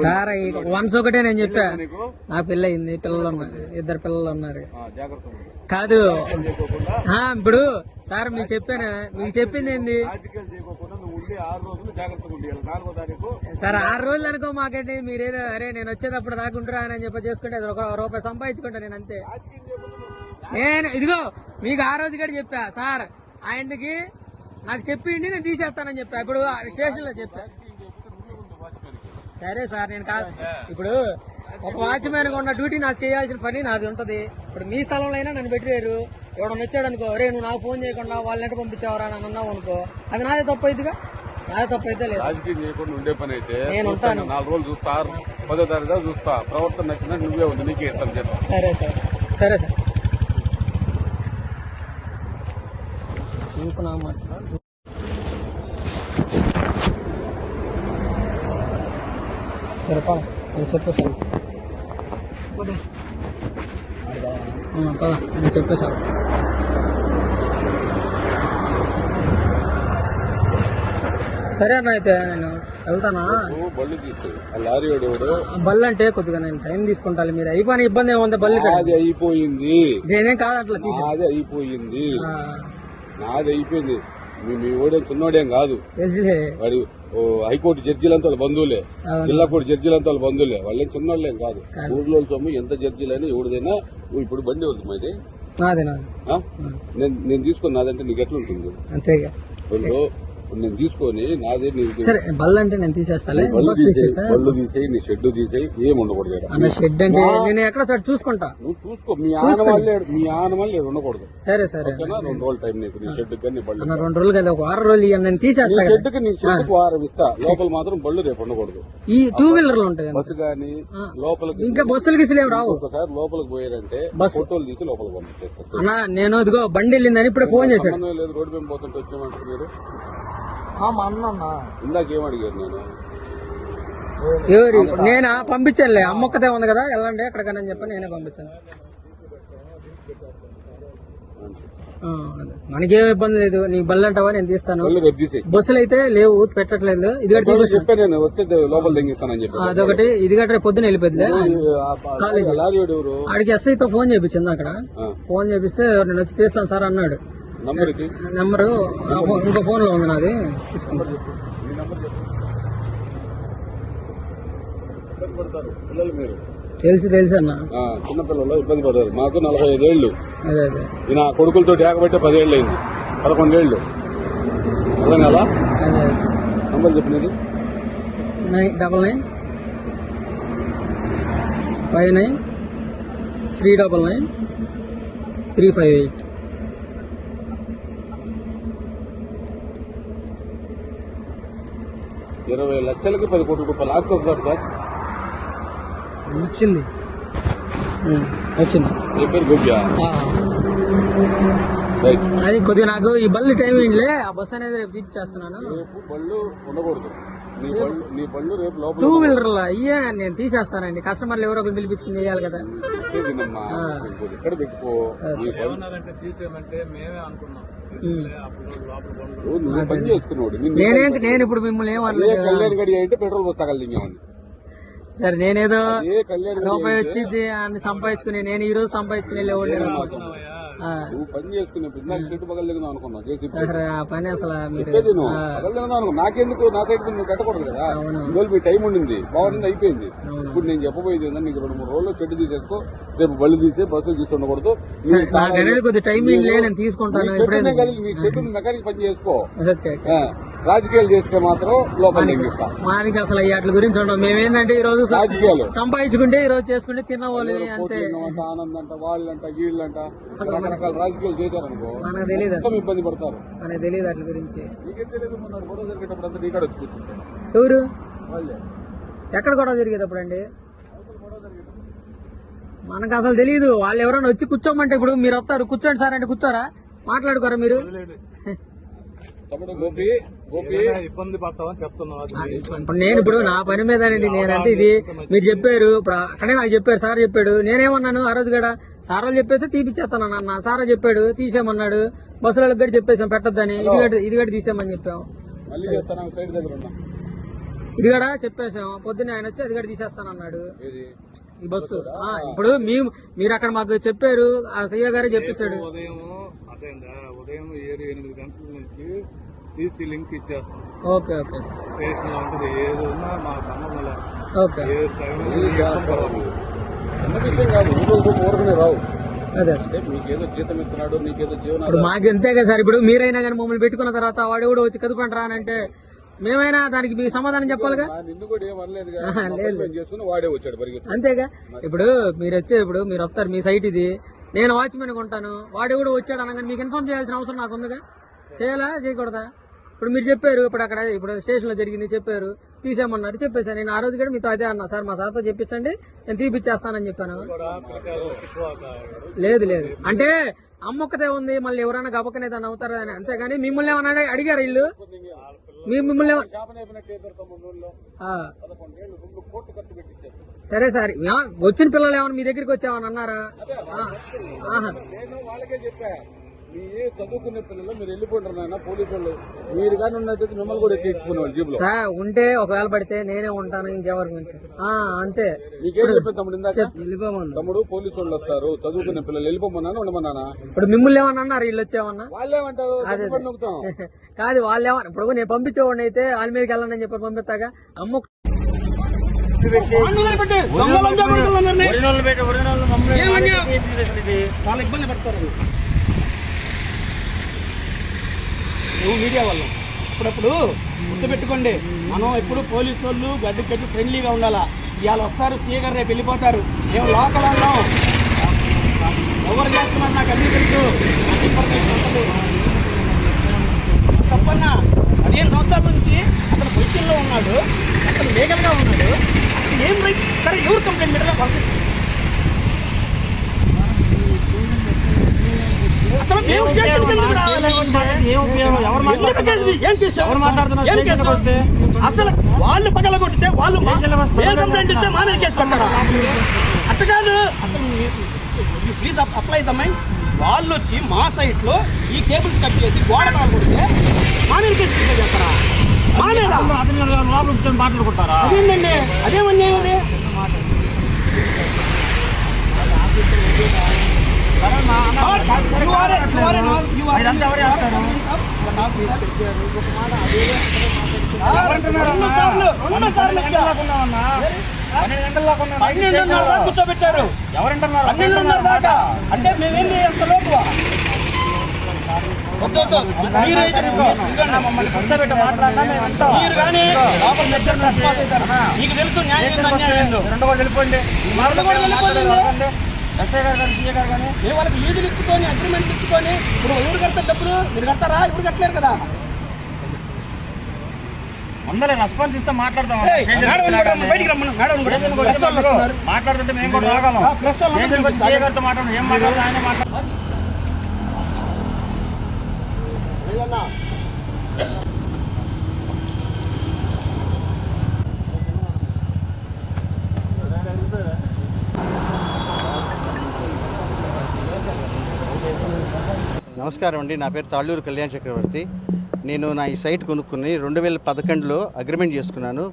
Sir once ఒకటే నేను చెప్పా, నా పిల్ల అయింది, పిల్లలు ఉన్నారు, 2 పిల్లలు ఉన్నారు. కాదు ఇప్పుడు సార్ మీకు చెప్పాను, మీకు చెప్పింది ఏంది సార్? 6 రోజులు అనుకో మాకండి. మీరేదో అరే నేను వచ్చేటప్పుడు దాకుంటారా అని చెప్పి చేసుకుంటే అది ₹1 సంపాదించుకుంటా నేను అంతే. నేను ఇదిగో మీకు ఆ రోజు కూడా చెప్పా సార్, ఆయనకి నాకు చెప్పిండి నేను తీసేస్తానని చెప్పా. ఇప్పుడు స్టేషన్ లో చెప్పా. సరే సార్ నేను కాదు, ఇప్పుడు ఒక వాచ్మెన్ ఉన్న డ్యూటీ నాకు చేయాల్సిన పని నాది ఉంటది. ఇప్పుడు మీ స్థలంలో అయినా నన్ను పెట్టారు, ఎవడన్నా వచ్చాడు అనుకో, రే నువ్వు నాకు ఫోన్ చేయకుండా వాళ్ళ వెంట పంపించావరా అని అన్నావు అనుకో, అది నాదే తప్పు అయితేగా. నాదే తప్పు అయితే లేదు. రాజకీయం చేయకుండా ఉండే పని అయితే నేను ఉంటాను. 4 రోజులు చూస్తా, 10వ తారీఖు చూస్తా, ప్రవర్తన నచ్చినా నువ్వే ఉంది, నీకే ఇస్తాను చేద్దాం. సరే సార్, సరే సార్. నా మాట సరే పద, చెప్పు సార్. పద నేను చెప్పే సార్. సరే అన్న, అయితే నేను వెళ్తానా? బళ్ళు అంటే కొద్దిగా నేను టైం తీసుకుంటాను. మీరు అయిపోయిన ఇబ్బంది ఏముంది? బళ్ళు అయిపోయింది, నేనేం కాదు అట్లా నాది అయిపోయింది, నాది అయిపోయింది. మీ ఓడేం చిన్నోడేం కాదు, వాడి హైకోర్టు జడ్జీలంతా వాళ్ళ బంధువులే, జిల్లా కోర్టు జడ్జీలంతా వాళ్ళ బంధువులే, వాళ్ళేం చిన్నోళ్ళేం కాదు. ఊర్లో సొమ్ము ఎంత జడ్జీలైనా ఎవరిదైనా ఇప్పుడు బండి అవుతుంది మాది. నేను తీసుకుని నాదంటే నీకు ఎట్లుంటుంది? అంతేగా నేను తీసుకొని నాదే. సరే బళ్ళు అంటే నేను తీసేస్తాను. బళ్ళు తీసేయి, నీ షెడ్ తీసేయి, ఏమి ఉండకూడదు. షెడ్ అంటే నేను ఎక్కడ చూసుకుంటా, నువ్వు చూసుకో. మీ ఆనవాళ్ళు ఉండకూడదు. సరే సరే, 2 రోజులు టైం నీకు. నీ షెడ్ కానీ బళ్ళు 2 రోజులు కదా, 1 వారం రోజులు నేను తీసేస్తాను. షెడ్కి నీ షెడ్కి 1 వారం ఇస్తా, లోపల మాత్రం బళ్ళు రేపు ఉండకూడదు. ఈ 2 వీలర్లు ఉంటాయి బస్సు కానీ లోపలికి. ఇంకా బస్సులు గిసులు రావు. ఒకసారి లోపలికి పోయారంటే ఫోటోలు తీసి లోపలికి పంపించేస్తారు. అన్నా నేను ఇదిగో బండి వెళ్ళిందని ఇప్పుడు ఫోన్ చేశాను. లేదు, రోడ్డు మీద పోతుంటే వచ్చామంటారు మీరు. ఇందాక ఏమడిగారు? నేను పంపించానులే, అమ్మొక్కతే ఉంది కదా వెళ్ళండి ఎక్కడికన్నా చెప్పి నేనే పంపించాను. మనకేం ఇబ్బంది లేదు. నీ బళ్ళు అంటావా నేను తీస్తాను. బస్సులు అయితే లేవు, పెట్టట్లేదు. ఇది అదొకటి, ఇది గట్రా పొద్దున వెళ్ళిపోద్ది కాలేజ్. ఆడికి ఎస్ఐతో ఫోన్ చేయించింది. అక్కడ ఫోన్ చేపిస్తే నేను వచ్చి తీస్తాను సార్ అన్నాడు. నెంబరు ఇంకో ఫోన్ లో ఉంది నాది, తీసుకుంటారు. తెలుసు అన్న. చిన్నపిల్లలు ఇబ్బంది పడతారు. మాకు 45 ఏళ్ళు. అదే అదే నా కొడుకులతో ఏకబట్టే 10 ఏళ్ళు అయింది, 11 ఏళ్ళు. అర్థం కదా? నంబర్ చెప్పినది 999 59 399 358. ₹20 లక్షలకి 10 కోట్ల రూపాయలు ఆస్తి వస్తారు సార్. వచ్చింది. ఏ పేరు? గోప్యా. అది కొద్దిగా నాకు ఈ బళ్ళు టైం ఏంటిలే, ఆ బస్సు అనేది రేపు తీపిచ్చేస్తున్నాను. రేపు బళ్ళు ఉండకూడదు. నీ బళ్ళు రేపు లోపల 2 వీలర్లు అయ్యా నేను తీసేస్తానండి. కస్టమర్లు ఎవరో ఒకరు పిలిపించుకుని చేయాలి కదా. ఎక్కడ పెట్టుకో. పని చేసుకున్నాడు. నేను ఇప్పుడు మిమ్మల్ని ఏమన్నా కళ్యాణ్ గడి అయితే పెట్రోల్ పోస్తా కలిగించామని. సరే నేనేదో రూపాయి వచ్చింది అన్ని సంపాదించుకుని నేను ఈ రోజు సంపాదించుకుని వెళ్ళేవాళ్ళు. నువ్వు పని చేసుకునే ఇందాక షెడ్ పగలదిగుదాం అనుకున్నావు జేసీబీ సార్ ఆ పని అసలు మీరు చెప్పేది నువ్వు పగలదిగుదాం అనుకో. నాకెందుకు నా సైడ్ నువ్వు కట్టకూడదు కదా. ఇవాళ మీ టైం ఉండింది, బాగుంది, అయిపోయింది. ఇప్పుడు నేను చెప్పబోయేది ఏంటంటే నీకు 2-3 రోజుల్లో షెడ్ తీసేసుకో, రేపు బళ్ళు తీసి బస్సులు తీసి ఉండకూడదు. నీ షెడ్ మెకానిక్ పని చేసుకో. రాజకీయాలు చేస్తే మాత్రం లోపల మనకి అసలు వాటి గురించి ఉండవు. మేమేంటంటే ఈ రోజు రాజకీయాలు సంపాదించుకుంటే ఈ రోజు చేసుకుంటే తిన్నవాళ్ళు అంతే. ఆనందంట, వాళ్ళంట, వీళ్ళంట రకరకాల రాజకీయాలు చేశారనుకో మనకు తెలియదు, మొత్తం ఇబ్బంది పడతారు. మనకు తెలియదు వాటి గురించి. నీకేం తెలియదు, మొన్న గొడవ జరిగేటప్పుడు అంతా నీకాడ వచ్చి కూర్చుంటారు. ఎవరు వాళ్ళే ఎక్కడ గొడవ జరిగేటప్పుడు అండి మనకు అసలు తెలియదు. వాళ్ళు ఎవరైనా వచ్చి కూర్చోమంటే ఇప్పుడు మీరు వస్తారు, కూర్చోండి సార్ అంటే కూర్చోరా, మాట్లాడుకోరా మీరు. ఇబ్బంది పడతామని చెప్తున్నాను. ఇప్పుడు నేను ఇప్పుడు నా పని మీదనండి, నేనంటే ఇది మీరు చెప్పారు, ఇప్పుడు అక్కడే నాకు చెప్పారు, సార్ చెప్పాడు. నేనేమన్నాను ఆ రోజు కూడా, సార్ వాళ్ళు చెప్పేస్తే తీపిచ్చేస్తాను అన్న. సార్ చెప్పాడు తీసేయమన్నాడు, బస్సులకు గడి చెప్పేసాం పెట్టొద్దని, ఇది గడి తీసేయమని చెప్పాం. ఇది కూడా చెప్పేసాం. పొద్దున్నే ఆయన వచ్చి అది కూడా తీసేస్తానన్నాడు ఈ బస్సు. ఇప్పుడు మీరు అక్కడ మాకు చెప్పారు, ఆ సీఏ గారే చెప్పించాడు. ఉదయం 7-8 గంటల నుంచి సీసీ లింక్ ఇచ్చేస్తాం. ఓకే ఓకే స్టేషన్ లాంటిది ఏది ఉన్నా మా సంబంధం లేదు. ఓకే చిన్న విషయం కాదు, ఊరుకునే రావు. అదే మీకేదో జీతం ఇస్తున్నాడు, నీకేదో జీవనం. ఇప్పుడు మాకు ఎంతే కదా సార్. ఇప్పుడు మీరైనా కానీ మమ్మల్ని పెట్టుకున్న తర్వాత వాడు కూడా వచ్చి కదుపండి రా అంటే మేమైనా దానికి మీ సమాధానం చెప్పాలిగా. నిన్ను కూడా ఏమనలేదు, చేసుకుని వాడే వచ్చాడు పరిగెత్తి. అంతేగా. ఇప్పుడు మీరు ఇప్పుడు మీరు వస్తారు, మీ సైట్ ఇది, నేను వాచ్మెన్ కొంటాను, వాడు కూడా వచ్చాడు అనగానే మీకు ఇన్ఫార్మ్ చేయాల్సిన అవసరం నాకు ఉందిగా. చేయాలా చేయకూడదా? ఇప్పుడు మీరు చెప్పారు, ఇప్పుడు స్టేషన్ లో జరిగింది చెప్పారు, తీసేయమన్నారు, చెప్పేశాను. నేను ఆ రోజు కూడా మీతో అదే అన్నా, సార్ మా సార్తో చెప్పించండి నేను తీపిచ్చేస్తానని చెప్పాను. లేదు అంటే అమ్మొక్కతే ఉంది, మళ్ళీ ఎవరైనా గబక్కనే దాన్ని అవుతారా అని. అంతేగాని మిమ్మల్ని ఏమన్నా అడిగారు ఇల్లు? మిమ్మల్ని సరే సార్, వచ్చిన పిల్లలు ఏమన్నా మీ దగ్గరికి వచ్చామని అన్నారా? వాళ్ళకే చెప్పా, మీ చదువుకునే పిల్లలు మీరు వెళ్ళిపోంటారు నాయన, పోలీసు వాళ్ళు మీరు కానీ ఉన్నట్టు మిమ్మల్ని కూడా ఎక్కించుకునే వాళ్ళు జీబులో సార్ ఉంటే ఒకవేళ పడితే నేనే ఉంటాను, ఇంకెవరి గురించి అంతే. నీకేం చెప్పాను తమ్ముడు ఇందాక? వెళ్ళిపోమన్నా తమ్ముడు, పోలీసు వాళ్ళు వస్తారు, చదువుకునే పిల్లలు వెళ్ళిపోమన్నాను, ఉండమన్నానా? ఇప్పుడు మిమ్మల్ని ఏమన్నా అన్నారు వీళ్ళు వచ్చామన్నా? వాళ్ళేమంటారు కాదు, వాళ్ళేమన్నా ఇప్పుడు నేను పంపించేవాడిని అయితే వాళ్ళ మీదకి వెళ్ళండి చెప్పి పంపిస్తాగా. అమ్మ చాలా ఇబ్బంది పడతారు మీడియా వాళ్ళు. అప్పుడప్పుడు గుర్తుపెట్టుకోండి, మనం ఎప్పుడు పోలీసు వాళ్ళు గడ్డి కట్టి ఫ్రెండ్లీగా ఉండాలా. ఇవాళ వస్తారు సీగర్, రేపు వెళ్ళిపోతారు. మేము లోకల్ ఉన్నాం, ఎవరు చేస్తున్నారు నాకు అన్నీ తెలుసు, ఇన్ఫర్మేషన్ ఉంటుంది. తప్పన్నా 15 సంవత్సరాల నుంచి అతను పొజిషన్లో ఉన్నాడు, అతను లీగల్గా ఉన్నాడు. ఏం రైట్? సరే ఎవరు కంప్లైంట్ పెట్టారా? పంపిస్తారు. అసలు అసలు వాళ్ళు పగల కొట్టితే వాళ్ళు కంప్లైంట్ ఇస్తే మా మీద కేసు పెడతారా? అట్ట కాదు. అసలు ప్లీజ్ అప్లై ద మైండ్. వాళ్ళు వచ్చి మా సైట్ లో ఈ కేబుల్స్ కట్ చేసి గోడ కొడితే మా మీద కేసు చేస్తారా? మా మీద మాట్లాడుకుంటారా? అదేంటండి, అదేమన్యాయం అది. కూర్చోబెట్టారు ఎవరంటున్నారు? 12:30 దాకా. అంటే మేమేంది అంత లోపు మీరు కానీ మీకు తెలుసు న్యాయం అన్యాయం. వెళ్ళిపోండి, ఎస్ఐ గారు కానీ సీఏ గారు కానీ వాళ్ళకి లీజులు ఇచ్చుకొని అగ్రిమెంట్ ఇచ్చుకొని ఇప్పుడు ఎవరు కడతారు డబ్బులు? మీరు కడతారా? ఇప్పుడు కట్టలేరు కదా. అందరూ రెస్పాన్స్ ఇస్తే మాట్లాడదాం. బయటికి రమ్మను మేడం, మాట్లాడుతుంటే మేము కూడా రాగలం. సీఏ గారితో మాట్లాడడం, ఏం మాట్లాడదు ఆయన మాట్లాడతారు. నమస్కారం అండి, నా పేరు తాళ్ళూరు కళ్యాణ్ చక్రవర్తి. నేను నా ఈ సైట్ కొనుక్కుని 2011లో అగ్రిమెంట్ చేసుకున్నాను.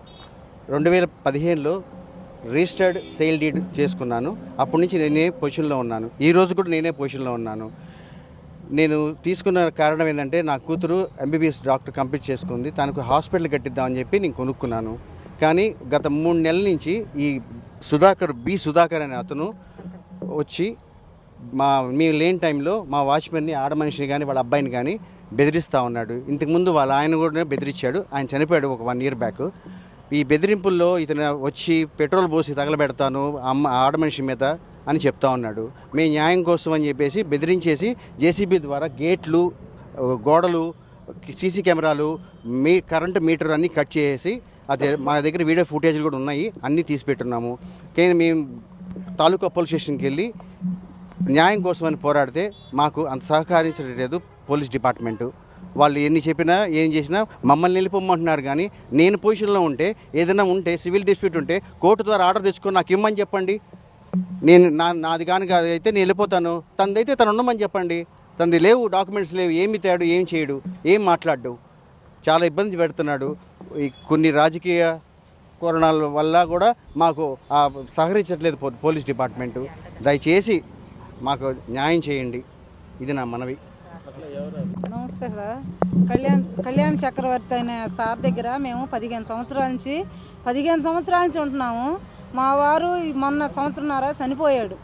2015లో రిజిస్టర్డ్ సేల్ డీడ్ చేసుకున్నాను. అప్పటి నుంచి నేనే పొజిషన్లో ఉన్నాను. ఈ రోజు కూడా నేనే పొజిషన్లో ఉన్నాను. నేను తీసుకున్న కారణం ఏంటంటే నా కూతురు ఎంబీబీఎస్ డాక్టర్ కంప్లీట్ చేసుకుంది, తనకు హాస్పిటల్ కట్టిద్దామని చెప్పి నేను కొనుక్కున్నాను. కానీ గత 3 నెలల నుంచి ఈ సుధాకర్ అనే అతను వచ్చి మేము లేని టైంలో మా వాచ్మెన్ని, ఆడ మనిషిని కానీ వాళ్ళ అబ్బాయిని కానీ బెదిరిస్తూ ఉన్నాడు. ఇంతకుముందు వాళ్ళ ఆయన కూడా బెదిరించాడు, ఆయన చనిపోయాడు ఒక 1 year బ్యాక్. ఈ బెదిరింపుల్లో ఇతను వచ్చి పెట్రోల్ పోసి తగలబెడతాను ఆడ మనిషి మీద అని చెప్తా ఉన్నాడు. మేము న్యాయం కోసం అని చెప్పేసి బెదిరించేసి జేసీబీ ద్వారా గేట్లు, గోడలు, సీసీ కెమెరాలు, కరెంటు మీటర్ అన్నీ కట్ చేసి అదే మా దగ్గర వీడియో ఫుటేజ్లు కూడా ఉన్నాయి, అన్నీ తీసి పెట్టున్నాము. కానీ మేము తాలూకా పోలీస్ స్టేషన్కి వెళ్ళి న్యాయం కోసం అని పోరాడితే మాకు అంత సహకరించడం లేదు పోలీస్ డిపార్ట్మెంటు. వాళ్ళు ఎన్ని చెప్పినా ఏం చేసినా మమ్మల్ని వెళ్ళిపోమంటున్నారు. కానీ నేను పొజిషన్లో ఉంటే ఏదైనా ఉంటే సివిల్ డిస్ప్యూట్ ఉంటే కోర్టు ద్వారా ఆర్డర్ తెచ్చుకొని నాకు ఇమ్మని చెప్పండి. నేను నాది కానీ అయితే నేను వెళ్ళిపోతాను. తనదైతే తను ఉండమని చెప్పండి. తనది లేవు, డాక్యుమెంట్స్ లేవు, ఏమి తేడు, ఏం చేయడు, ఏం మాట్లాడు, చాలా ఇబ్బంది పెడుతున్నాడు. ఈ కొన్ని రాజకీయ కారణాల వల్ల కూడా మాకు సహకరించట్లేదు పోలీస్ డిపార్ట్మెంటు. దయచేసి మాకు న్యాయం చేయండి, ఇది నా మనవి. నమస్తే సార్. కళ్యాణ్ చక్రవర్తి అనే సార్ దగ్గర మేము 15 సంవత్సరాల నుంచి ఉంటున్నాము. మా వారు మొన్న సంవత్సరంన్నర చనిపోయాడు.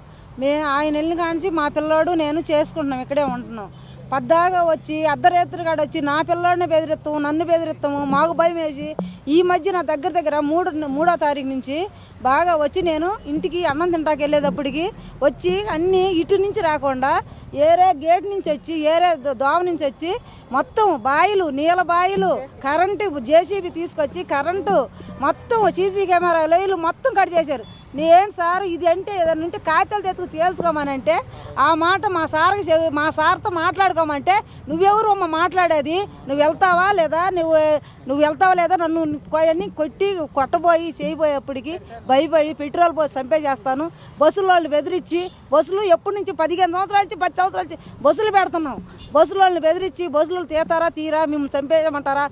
ఆయన వెళ్ళిన కాంచి మా పిల్లోడు నేను చేసుకుంటున్నాం, ఇక్కడే ఉంటున్నాం. పద్దాగా వచ్చి అర్ధరాత్రిగాడు వచ్చి నా పిల్లోడిని బెదిరిస్తాము, నన్ను బెదిరిస్తాము, మాకు భయం వేసి ఈ మధ్య నా దగ్గర 3వ తారీఖు నుంచి బాగా వచ్చి నేను ఇంటికి అన్నం తింటాకి వెళ్ళేటప్పటికి వచ్చి అన్నీ ఇటు నుంచి రాకుండా ఏరే గేట్ నుంచి వచ్చి ఏరే దోమ నుంచి వచ్చి మొత్తం బాయిలు, నీళ్ళ బాయిలు, కరెంటు జేసీబీ తీసుకొచ్చి కరెంటు మొత్తం సీసీ కెమెరా లైలు మొత్తం కట్ చేశారు. నేను సార్ ఇది అంటే ఏదైనా ఉంటే కాగితాలు తెచ్చుకు తేల్చుకోమనంటే ఆ మాట మా సార్తో మాట్లాడుకోమంటే నువ్వెవరు అమ్మ మాట్లాడేది, నువ్వు వెళ్తావా లేదా నన్ను అన్నీ కొట్టబోయి చేయబోయేప్పటికి భయపడి పెట్రోల్ పోసి చంపేసేస్తాను. బస్సులో వాళ్ళు బెదిరించి బస్సులు ఎప్పటి నుంచి 15 సంవత్సరాల నుంచి 10 సంవత్సరాల నుంచి బస్సులు పెడుతున్నాం. బస్సులో వాళ్ళని బెదిరించి బస్సులు తీరా మిమ్మల్ని చంపేయమంటారా,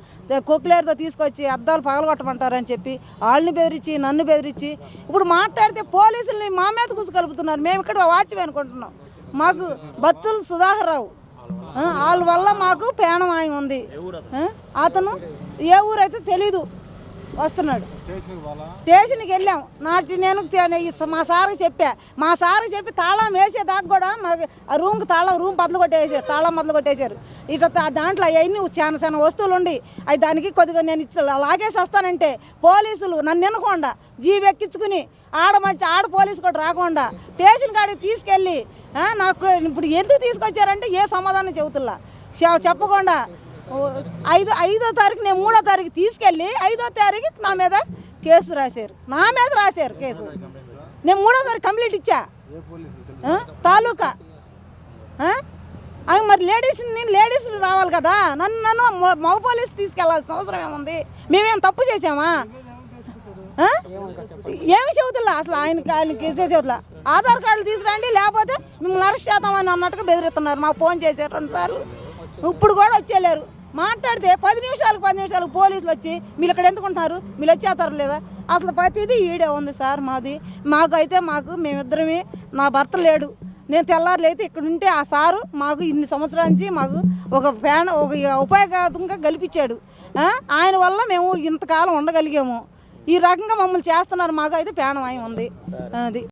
కొక్లేరుతో తీసుకొచ్చి అద్దాలు పగలగొట్టమంటారా అని చెప్పి వాళ్ళని బెదిరించి నన్ను బెదిరించి ఇప్పుడు మాట్లాడితే పోలీసుల్ని మా మీద కలుపుతున్నారు. మేము ఇక్కడ వాచ్మెన్ అనుకుంటున్నాం. మాకు బత్తుల సుధాకర్ రావు వాళ్ళ వల్ల మాకు ప్రాణమాయం ఉంది. అతను ఏ ఊరైతే తెలీదు వస్తున్నాడు. స్టేషన్కి వెళ్ళాం. నేను మా సార్కి చెప్పి తాళం వేసేదాకా కూడా ఆ రూమ్కి రూమ్ తాళం బదులు కొట్టేశారు. ఇట్లా దాంట్లో అవన్నీ చాలా వస్తువులు ఉండి అవి దానికి కొద్దిగా నేను లాగేసి వస్తానంటే పోలీసులు నన్ను వినకుండా జీబు ఎక్కించుకుని ఆడ పోలీసు కూడా రాకుండా స్టేషన్ కాడికి తీసుకెళ్ళి నాకు ఇప్పుడు ఎందుకు తీసుకొచ్చారంటే ఏ సమాధానం చెబుతున్నా చెప్పకుండా 5వ తారీఖు నేను 3వ తారీఖు తీసుకెళ్ళి 5వ తారీఖు నా మీద రాశారు కేసు. నేను 3వ తారీఖు కంప్లీట్ ఇచ్చా తాలూకా. మరి లేడీస్ రావాలి కదా, నన్ను మగ పోలీసు తీసుకెళ్లాల్సిన అవసరం ఏముంది? మేమేం తప్పు చేసామా? ఏమి చెబుతున్నా అసలు ఆయనకి చెబుతున్నా ఆధార్ కార్డులు తీసుకురండి లేకపోతే మిమ్మల్ని అరెస్ట్ చేద్దామని అన్నట్టుగా బెదిరిస్తున్నారు. మాకు ఫోన్ చేశారు 2 సార్లు, ఇప్పుడు కూడా వచ్చేలేరు. మాట్లాడితే 10 నిమిషాలకు పోలీసులు వచ్చి మీరు ఇక్కడ ఎందుకుంటున్నారు, మీరు వచ్చేస్తారు లేదా? అసలు ప్రతిదీ ఈడే ఉంది సార్. మాకు మేమిద్దరమే, నా భర్త లేడు. నేను తెల్లారులు అయితే ఇక్కడ ఉంటే ఆ సారు మాకు ఇన్ని సంవత్సరాల నుంచి మాకు ఒక ఉపయోగంగా కల్పించాడు. ఆయన వల్ల మేము ఇంతకాలం ఉండగలిగాము. ఈ రకంగా మమ్మల్ని చేస్తున్నారు. మాకు అయితే ప్రాణమాయం ఉంది. అది